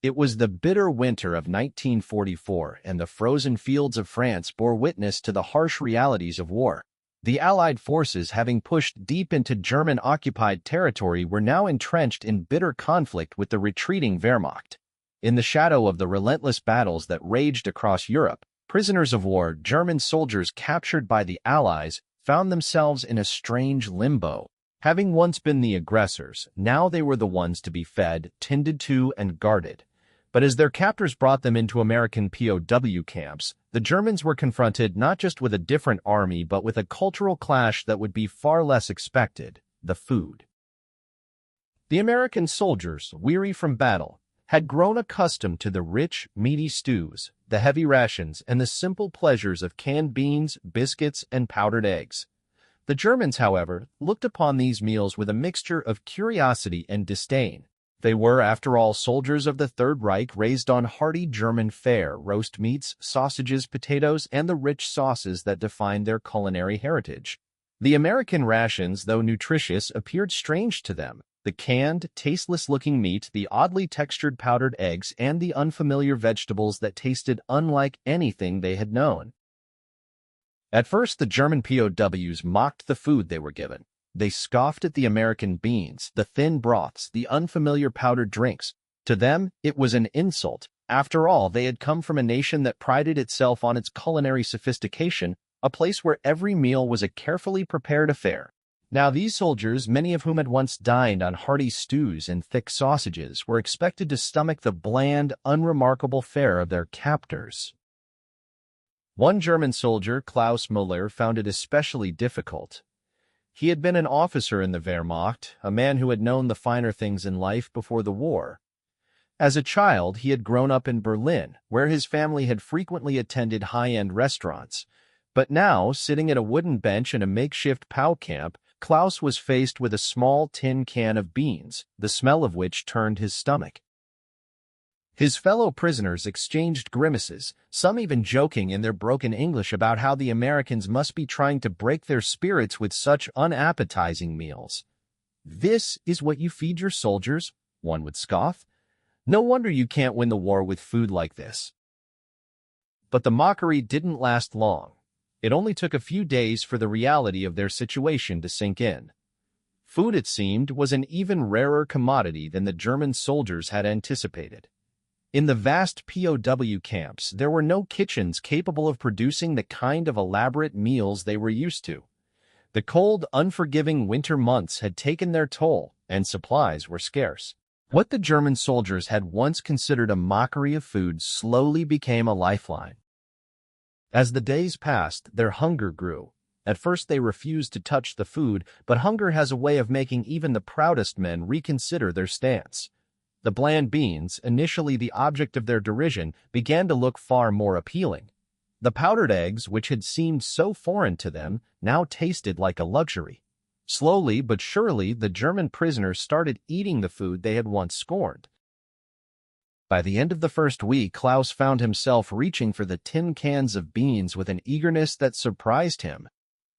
It was the bitter winter of 1944, and the frozen fields of France bore witness to the harsh realities of war. The Allied forces, having pushed deep into German-occupied territory, were now entrenched in bitter conflict with the retreating Wehrmacht. In the shadow of the relentless battles that raged across Europe, prisoners of war, German soldiers captured by the Allies, found themselves in a strange limbo. Having once been the aggressors, now they were the ones to be fed, tended to, and guarded. But as their captors brought them into American POW camps, the Germans were confronted not just with a different army but with a cultural clash that would be far less expected: the food. The American soldiers, weary from battle, had grown accustomed to the rich, meaty stews, the heavy rations, and the simple pleasures of canned beans, biscuits, and powdered eggs. The Germans, however, looked upon these meals with a mixture of curiosity and disdain. They were, after all, soldiers of the Third Reich, raised on hearty German fare, roast meats, sausages, potatoes, and the rich sauces that defined their culinary heritage. The American rations, though nutritious, appeared strange to them. The canned, tasteless-looking meat, the oddly textured powdered eggs, and the unfamiliar vegetables that tasted unlike anything they had known. At first, the German POWs mocked the food they were given. They scoffed at the American beans, the thin broths, the unfamiliar powdered drinks. To them, it was an insult. After all, they had come from a nation that prided itself on its culinary sophistication, a place where every meal was a carefully prepared affair. Now these soldiers, many of whom had once dined on hearty stews and thick sausages, were expected to stomach the bland, unremarkable fare of their captors. One German soldier, Klaus Müller, found it especially difficult. He had been an officer in the Wehrmacht, a man who had known the finer things in life before the war. As a child, he had grown up in Berlin, where his family had frequently attended high-end restaurants. But now, sitting at a wooden bench in a makeshift POW camp, Klaus was faced with a small tin can of beans, the smell of which turned his stomach. His fellow prisoners exchanged grimaces, some even joking in their broken English about how the Americans must be trying to break their spirits with such unappetizing meals. "This is what you feed your soldiers?" one would scoff. "No wonder you can't win the war with food like this." But the mockery didn't last long. It only took a few days for the reality of their situation to sink in. Food, it seemed, was an even rarer commodity than the German soldiers had anticipated. In the vast POW camps, there were no kitchens capable of producing the kind of elaborate meals they were used to. The cold, unforgiving winter months had taken their toll, and supplies were scarce. What the German soldiers had once considered a mockery of food slowly became a lifeline. As the days passed, their hunger grew. At first they refused to touch the food, but hunger has a way of making even the proudest men reconsider their stance. The bland beans, initially the object of their derision, began to look far more appealing. The powdered eggs, which had seemed so foreign to them, now tasted like a luxury. Slowly but surely, the German prisoners started eating the food they had once scorned. By the end of the first week, Klaus found himself reaching for the tin cans of beans with an eagerness that surprised him.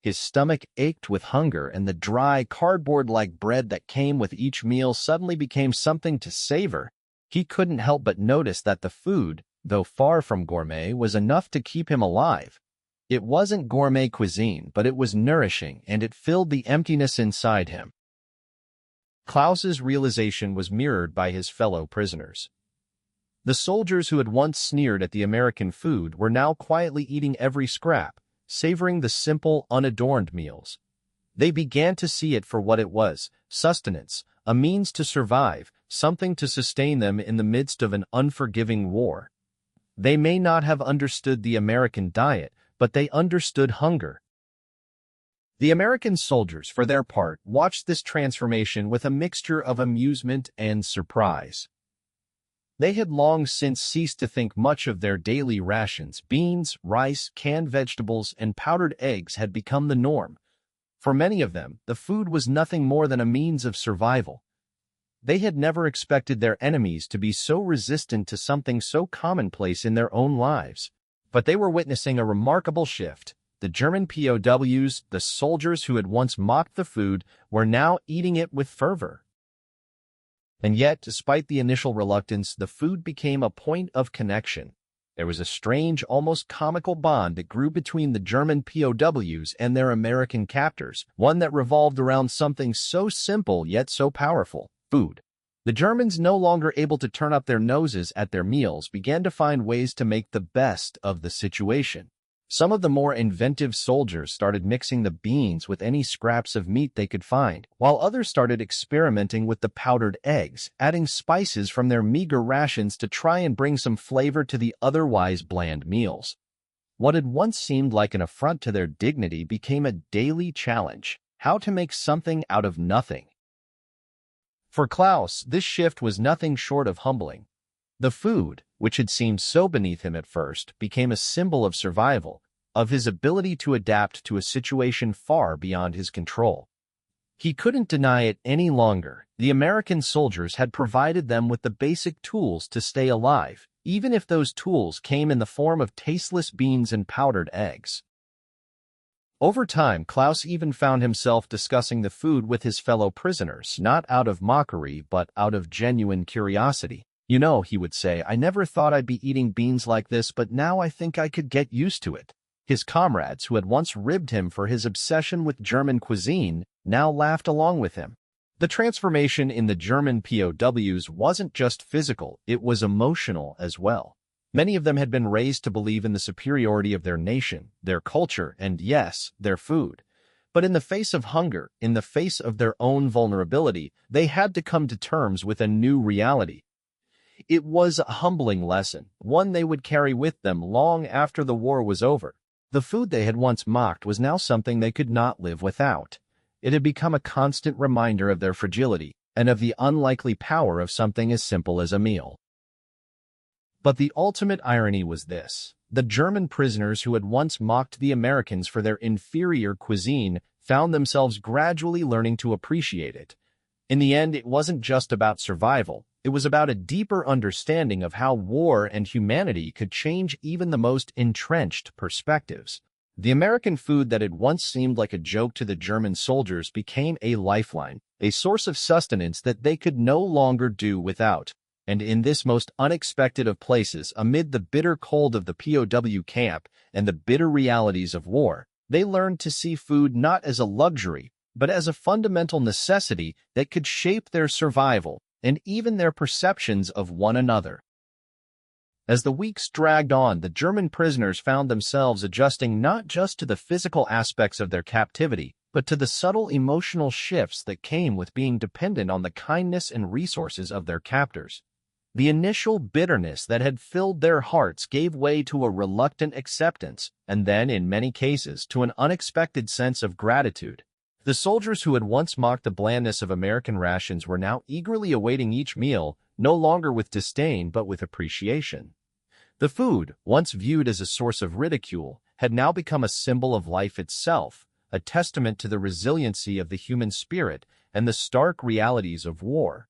His stomach ached with hunger, and the dry, cardboard-like bread that came with each meal suddenly became something to savor. He couldn't help but notice that the food, though far from gourmet, was enough to keep him alive. It wasn't gourmet cuisine, but it was nourishing, and it filled the emptiness inside him. Klaus's realization was mirrored by his fellow prisoners. The soldiers who had once sneered at the American food were now quietly eating every scrap, savoring the simple, unadorned meals. They began to see it for what it was: sustenance, a means to survive, something to sustain them in the midst of an unforgiving war. They may not have understood the American diet, but they understood hunger. The American soldiers, for their part, watched this transformation with a mixture of amusement and surprise. They had long since ceased to think much of their daily rations. Beans, rice, canned vegetables, and powdered eggs had become the norm. For many of them, the food was nothing more than a means of survival. They had never expected their enemies to be so resistant to something so commonplace in their own lives. But they were witnessing a remarkable shift. The German POWs, the soldiers who had once mocked the food, were now eating it with fervor. And yet, despite the initial reluctance, the food became a point of connection. There was a strange, almost comical bond that grew between the German POWs and their American captors, one that revolved around something so simple yet so powerful: food. The Germans, no longer able to turn up their noses at their meals, began to find ways to make the best of the situation. Some of the more inventive soldiers started mixing the beans with any scraps of meat they could find, while others started experimenting with the powdered eggs, adding spices from their meager rations to try and bring some flavor to the otherwise bland meals. What had once seemed like an affront to their dignity became a daily challenge: how to make something out of nothing. For Klaus, this shift was nothing short of humbling. The food, which had seemed so beneath him at first, became a symbol of survival, of his ability to adapt to a situation far beyond his control. He couldn't deny it any longer. The American soldiers had provided them with the basic tools to stay alive, even if those tools came in the form of tasteless beans and powdered eggs. Over time, Klaus even found himself discussing the food with his fellow prisoners, not out of mockery but out of genuine curiosity. "You know," he would say, "I never thought I'd be eating beans like this, but now I think I could get used to it." His comrades, who had once ribbed him for his obsession with German cuisine, now laughed along with him. The transformation in the German POWs wasn't just physical, it was emotional as well. Many of them had been raised to believe in the superiority of their nation, their culture, and yes, their food. But in the face of hunger, in the face of their own vulnerability, they had to come to terms with a new reality. It was a humbling lesson, one they would carry with them long after the war was over. The food they had once mocked was now something they could not live without. It had become a constant reminder of their fragility and of the unlikely power of something as simple as a meal. But the ultimate irony was this: the German prisoners who had once mocked the Americans for their inferior cuisine found themselves gradually learning to appreciate it. In the end, it wasn't just about survival. It was about a deeper understanding of how war and humanity could change even the most entrenched perspectives. The American food that had once seemed like a joke to the German soldiers became a lifeline, a source of sustenance that they could no longer do without. And in this most unexpected of places, amid the bitter cold of the POW camp and the bitter realities of war, they learned to see food not as a luxury, but as a fundamental necessity that could shape their survival and even their perceptions of one another. As the weeks dragged on, the German prisoners found themselves adjusting not just to the physical aspects of their captivity, but to the subtle emotional shifts that came with being dependent on the kindness and resources of their captors. The initial bitterness that had filled their hearts gave way to a reluctant acceptance, and then, in many cases, to an unexpected sense of gratitude. The soldiers who had once mocked the blandness of American rations were now eagerly awaiting each meal, no longer with disdain but with appreciation. The food, once viewed as a source of ridicule, had now become a symbol of life itself, a testament to the resiliency of the human spirit and the stark realities of war.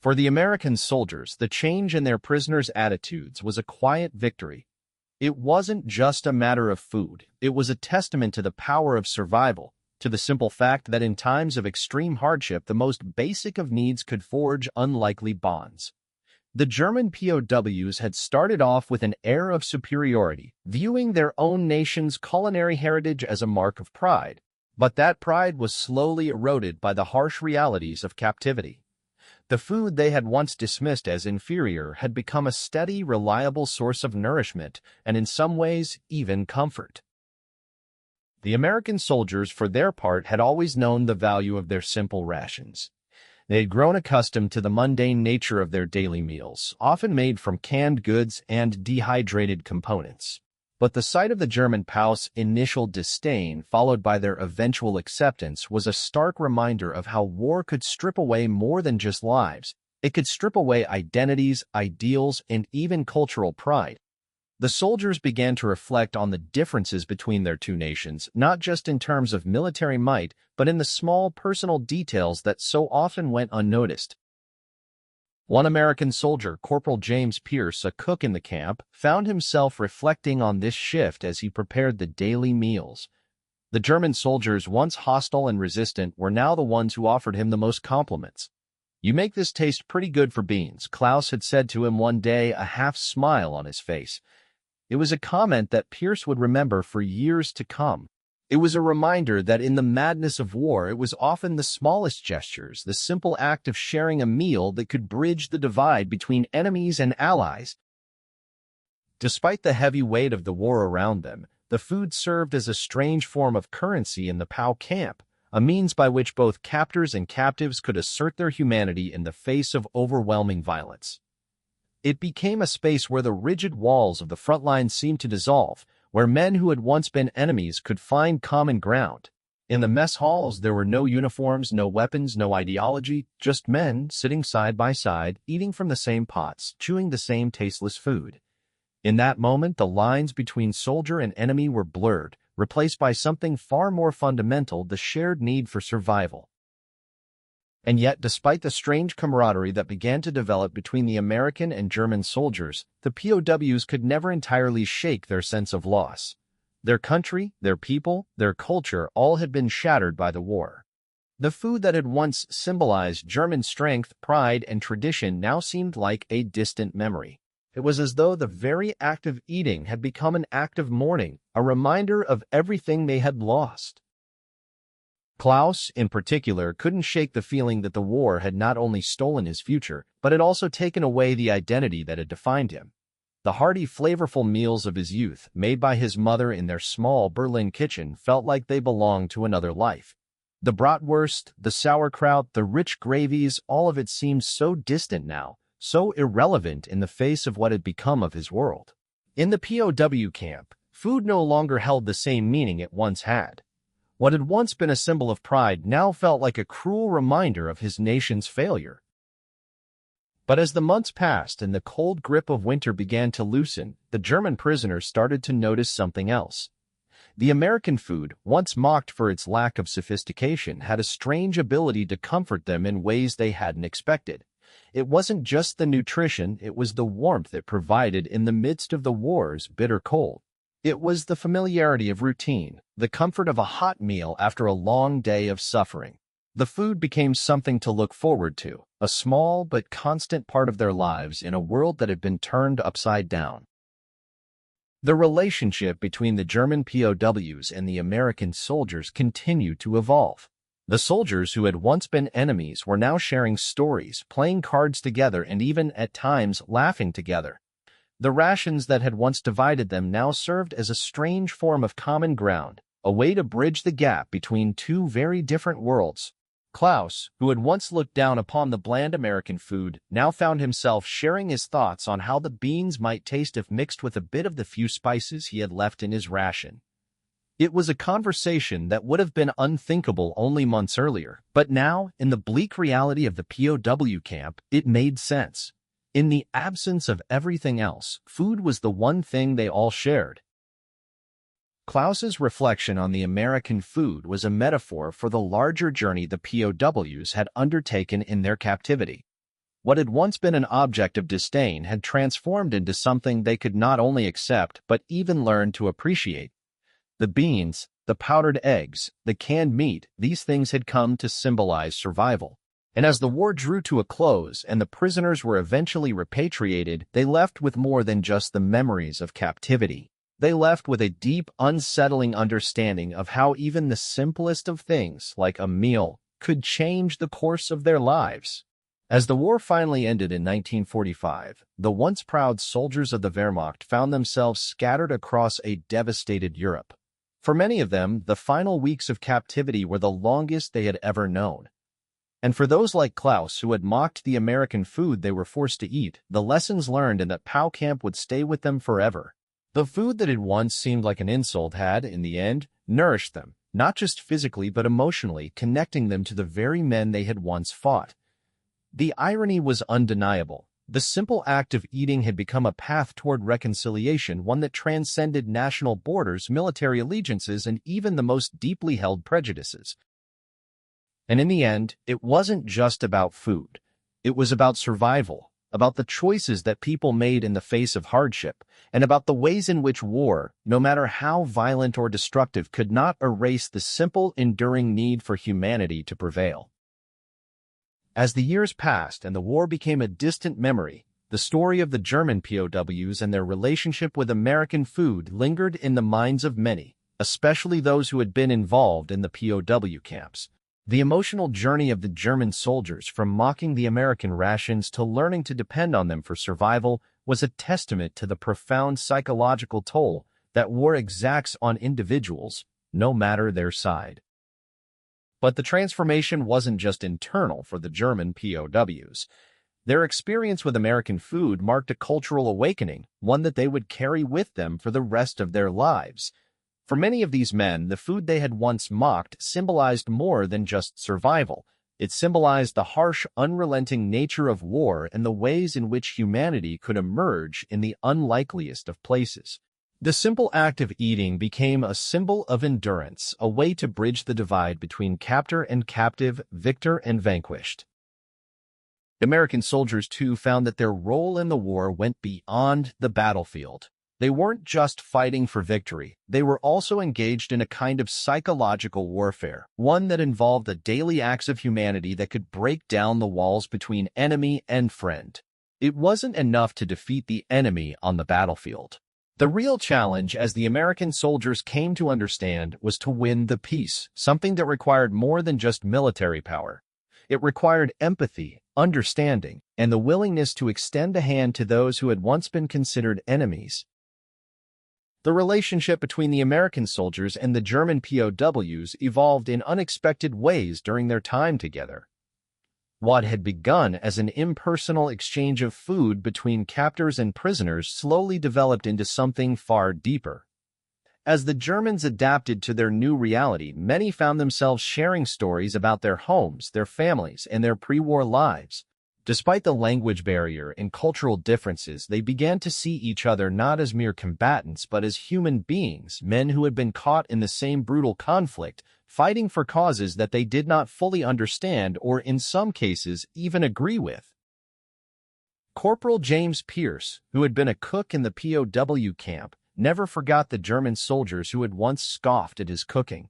For the American soldiers, the change in their prisoners' attitudes was a quiet victory. It wasn't just a matter of food, it was a testament to the power of survival, to the simple fact that in times of extreme hardship, the most basic of needs could forge unlikely bonds. The German POWs had started off with an air of superiority, viewing their own nation's culinary heritage as a mark of pride. But that pride was slowly eroded by the harsh realities of captivity. The food they had once dismissed as inferior had become a steady, reliable source of nourishment and, in some ways, even comfort. The American soldiers, for their part, had always known the value of their simple rations. They had grown accustomed to the mundane nature of their daily meals, often made from canned goods and dehydrated components. But the sight of the German POWs' initial disdain, followed by their eventual acceptance, was a stark reminder of how war could strip away more than just lives. It could strip away identities, ideals, and even cultural pride. The soldiers began to reflect on the differences between their two nations, not just in terms of military might, but in the small personal details that so often went unnoticed. One American soldier, Corporal James Pierce, a cook in the camp, found himself reflecting on this shift as he prepared the daily meals. The German soldiers, once hostile and resistant, were now the ones who offered him the most compliments. "You make this taste pretty good for beans," Klaus had said to him one day, a half-smile on his face. It was a comment that Pierce would remember for years to come. It was a reminder that in the madness of war, it was often the smallest gestures, the simple act of sharing a meal that could bridge the divide between enemies and allies. Despite the heavy weight of the war around them, the food served as a strange form of currency in the POW camp, a means by which both captors and captives could assert their humanity in the face of overwhelming violence. It became a space where the rigid walls of the front lines seemed to dissolve, where men who had once been enemies could find common ground. In the mess halls, there were no uniforms, no weapons, no ideology, just men sitting side by side, eating from the same pots, chewing the same tasteless food. In that moment, the lines between soldier and enemy were blurred, replaced by something far more fundamental, the shared need for survival. And yet, despite the strange camaraderie that began to develop between the American and German soldiers, the POWs could never entirely shake their sense of loss. Their country, their people, their culture all had been shattered by the war. The food that had once symbolized German strength, pride, and tradition now seemed like a distant memory. It was as though the very act of eating had become an act of mourning, a reminder of everything they had lost. Klaus, in particular, couldn't shake the feeling that the war had not only stolen his future, but had also taken away the identity that had defined him. The hearty, flavorful meals of his youth, made by his mother in their small Berlin kitchen, felt like they belonged to another life. The bratwurst, the sauerkraut, the rich gravies, all of it seemed so distant now, so irrelevant in the face of what had become of his world. In the POW camp, food no longer held the same meaning it once had. What had once been a symbol of pride now felt like a cruel reminder of his nation's failure. But as the months passed and the cold grip of winter began to loosen, the German prisoners started to notice something else. The American food, once mocked for its lack of sophistication, had a strange ability to comfort them in ways they hadn't expected. It wasn't just the nutrition, it was the warmth it provided in the midst of the war's bitter cold. It was the familiarity of routine, the comfort of a hot meal after a long day of suffering. The food became something to look forward to, a small but constant part of their lives in a world that had been turned upside down. The relationship between the German POWs and the American soldiers continued to evolve. The soldiers who had once been enemies were now sharing stories, playing cards together, and even, at times, laughing together. The rations that had once divided them now served as a strange form of common ground, a way to bridge the gap between two very different worlds. Klaus, who had once looked down upon the bland American food, now found himself sharing his thoughts on how the beans might taste if mixed with a bit of the few spices he had left in his ration. It was a conversation that would have been unthinkable only months earlier, but now, in the bleak reality of the POW camp, it made sense. In the absence of everything else, food was the one thing they all shared. Klaus's reflection on the American food was a metaphor for the larger journey the POWs had undertaken in their captivity. What had once been an object of disdain had transformed into something they could not only accept but even learn to appreciate. The beans, the powdered eggs, the canned meat, these things had come to symbolize survival. And as the war drew to a close and the prisoners were eventually repatriated, they left with more than just the memories of captivity. They left with a deep, unsettling understanding of how even the simplest of things, like a meal, could change the course of their lives. As the war finally ended in 1945, the once proud soldiers of the Wehrmacht found themselves scattered across a devastated Europe. For many of them, the final weeks of captivity were the longest they had ever known. And for those like Klaus who had mocked the American food they were forced to eat, the lessons learned in that POW camp would stay with them forever. The food that had once seemed like an insult had, in the end, nourished them, not just physically but emotionally, connecting them to the very men they had once fought. The irony was undeniable. The simple act of eating had become a path toward reconciliation, one that transcended national borders, military allegiances, and even the most deeply held prejudices. And in the end, it wasn't just about food. It was about survival, about the choices that people made in the face of hardship, and about the ways in which war, no matter how violent or destructive, could not erase the simple, enduring need for humanity to prevail. As the years passed and the war became a distant memory, the story of the German POWs and their relationship with American food lingered in the minds of many, especially those who had been involved in the POW camps. The emotional journey of the German soldiers from mocking the American rations to learning to depend on them for survival was a testament to the profound psychological toll that war exacts on individuals, no matter their side. But the transformation wasn't just internal for the German POWs. Their experience with American food marked a cultural awakening, one that they would carry with them for the rest of their lives. For many of these men, the food they had once mocked symbolized more than just survival. It symbolized the harsh, unrelenting nature of war and the ways in which humanity could emerge in the unlikeliest of places. The simple act of eating became a symbol of endurance, a way to bridge the divide between captor and captive, victor and vanquished. American soldiers, too, found that their role in the war went beyond the battlefield. They weren't just fighting for victory, they were also engaged in a kind of psychological warfare, one that involved the daily acts of humanity that could break down the walls between enemy and friend. It wasn't enough to defeat the enemy on the battlefield. The real challenge, as the American soldiers came to understand, was to win the peace, something that required more than just military power. It required empathy, understanding, and the willingness to extend a hand to those who had once been considered enemies. The relationship between the American soldiers and the German POWs evolved in unexpected ways during their time together. What had begun as an impersonal exchange of food between captors and prisoners slowly developed into something far deeper. As the Germans adapted to their new reality, many found themselves sharing stories about their homes, their families, and their pre-war lives. Despite the language barrier and cultural differences, they began to see each other not as mere combatants but as human beings, men who had been caught in the same brutal conflict, fighting for causes that they did not fully understand or, in some cases, even agree with. Corporal James Pierce, who had been a cook in the POW camp, never forgot the German soldiers who had once scoffed at his cooking.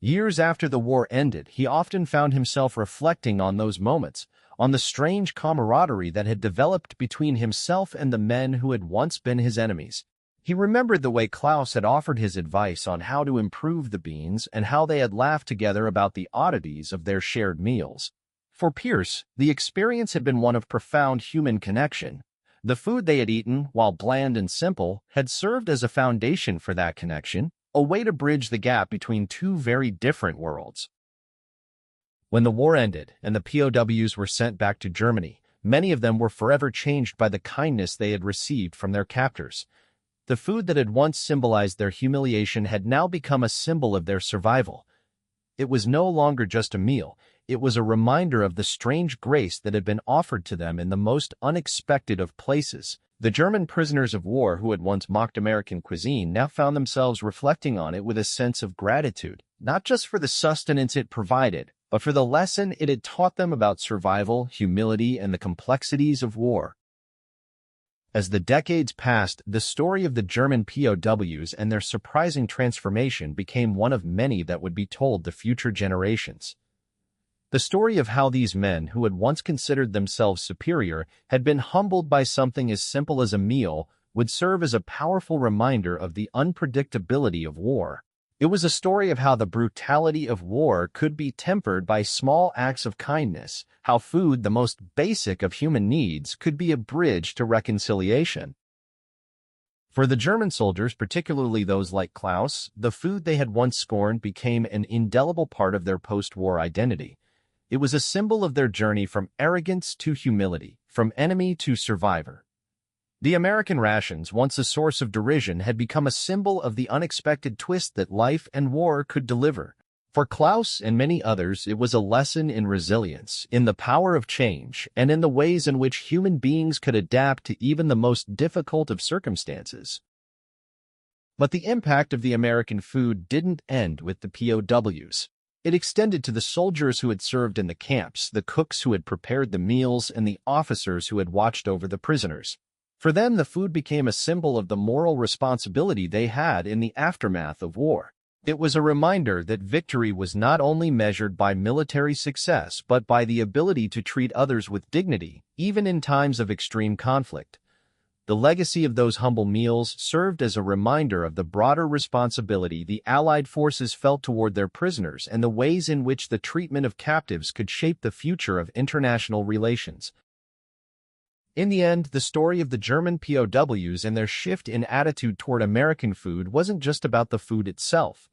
Years after the war ended, he often found himself reflecting on those moments, on the strange camaraderie that had developed between himself and the men who had once been his enemies. He remembered the way Klaus had offered his advice on how to improve the beans and how they had laughed together about the oddities of their shared meals. For Pierce, the experience had been one of profound human connection. The food they had eaten, while bland and simple, had served as a foundation for that connection, a way to bridge the gap between two very different worlds. When the war ended and the POWs were sent back to Germany, many of them were forever changed by the kindness they had received from their captors. The food that had once symbolized their humiliation had now become a symbol of their survival. It was no longer just a meal, it was a reminder of the strange grace that had been offered to them in the most unexpected of places. The German prisoners of war who had once mocked American cuisine now found themselves reflecting on it with a sense of gratitude, not just for the sustenance it provided, but for the lesson it had taught them about survival, humility, and the complexities of war. As the decades passed, the story of the German POWs and their surprising transformation became one of many that would be told to future generations. The story of how these men, who had once considered themselves superior, had been humbled by something as simple as a meal, would serve as a powerful reminder of the unpredictability of war. It was a story of how the brutality of war could be tempered by small acts of kindness, how food, the most basic of human needs, could be a bridge to reconciliation. For the German soldiers, particularly those like Klaus, the food they had once scorned became an indelible part of their post-war identity. It was a symbol of their journey from arrogance to humility, from enemy to survivor. The American rations, once a source of derision, had become a symbol of the unexpected twist that life and war could deliver. For Klaus and many others, it was a lesson in resilience, in the power of change, and in the ways in which human beings could adapt to even the most difficult of circumstances. But the impact of the American food didn't end with the POWs. It extended to the soldiers who had served in the camps, the cooks who had prepared the meals, and the officers who had watched over the prisoners. For them, the food became a symbol of the moral responsibility they had in the aftermath of war. It was a reminder that victory was not only measured by military success but by the ability to treat others with dignity, even in times of extreme conflict. The legacy of those humble meals served as a reminder of the broader responsibility the Allied forces felt toward their prisoners and the ways in which the treatment of captives could shape the future of international relations. In the end, the story of the German POWs and their shift in attitude toward American food wasn't just about the food itself.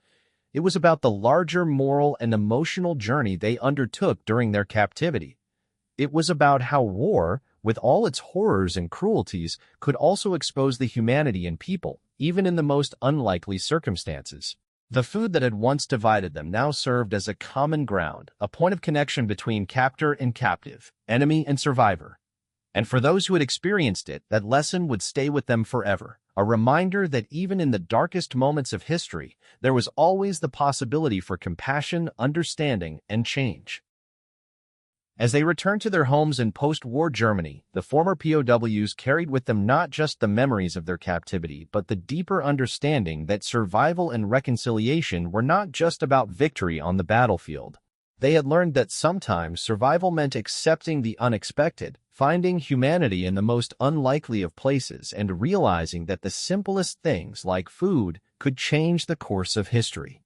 It was about the larger moral and emotional journey they undertook during their captivity. It was about how war, with all its horrors and cruelties, could also expose the humanity in people, even in the most unlikely circumstances. The food that had once divided them now served as a common ground, a point of connection between captor and captive, enemy and survivor. And for those who had experienced it, that lesson would stay with them forever, a reminder that even in the darkest moments of history, there was always the possibility for compassion, understanding, and change. As they returned to their homes in post-war Germany, the former POWs carried with them not just the memories of their captivity, but the deeper understanding that survival and reconciliation were not just about victory on the battlefield. They had learned that sometimes survival meant accepting the unexpected, finding humanity in the most unlikely of places, and realizing that the simplest things like food could change the course of history.